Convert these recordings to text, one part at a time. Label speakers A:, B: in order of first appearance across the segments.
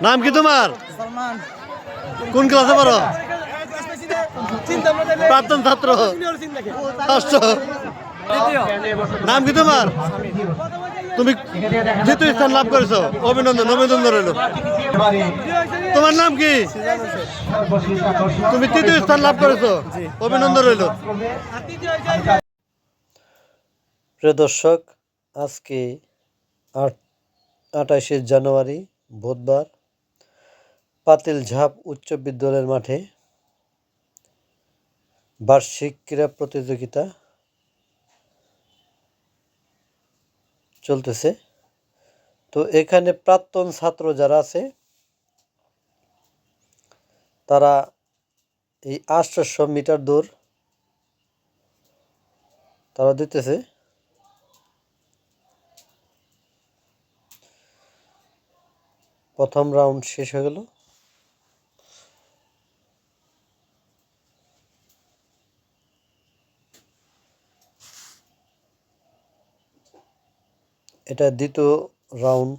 A: নাম কি তোমার?
B: সালমান।
A: কোন ক্লাসে পড়ো? প্রাক্তন ছাত্র। ষষ্ঠ। নাম কি তোমার? তুমি দ্বিতীয় স্থান লাভ করেছো, অভিনন্দন অভিনন্দন রইল। তোমার নাম কি? তুমি তৃতীয় স্থান লাভ করেছো, অভিনন্দন রইল। প্রিয় দর্শক, আজকে 28শে জানুয়ারি বুধবার পাতিলঝাপ উচ্চ বিদ্যালয়ের মাঠে বার্ষিক ক্রীড়া প্রতিযোগিতা চলতেছে। তো এখানে প্রাক্তন ছাত্র যারা আছে তারা এই 800 মিটার দৌড় তারা দিতেছে। প্রথম রাউন্ড শেষ হয়ে গেল। এটা দ্বিতীয় রাউন্ড।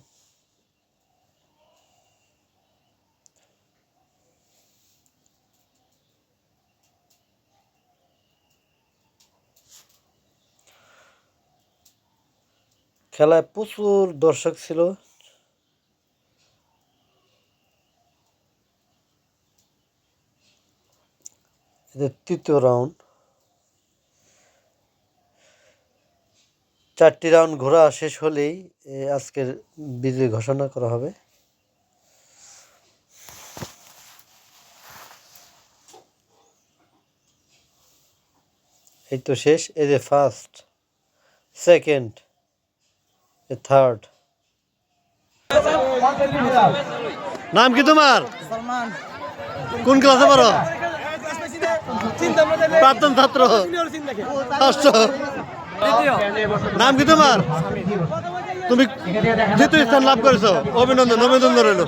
A: খেলায় প্রচুর দর্শক ছিল। এটা তৃতীয় রাউন্ড। 4টি রাউন্ড ঘোরা শেষ হলেই আজকের বিজয়ী ঘোষণা করা হবে। এই তো শেষ। এই যে ফার্স্ট, সেকেন্ড, থার্ড। নাম কি তোমার?
B: সালমান।
A: কোন ক্লাসে পড়ো? প্রাক্তন ছাত্র। ষষ্ঠ। নাম কি তোমার? তুমি দ্বিতীয় স্থান লাভ করেছো, অভিনন্দন অভিনন্দন রইল।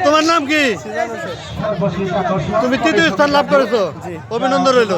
A: তোমার নাম কি? তুমি তৃতীয় স্থান লাভ করেছো, অভিনন্দন রইল।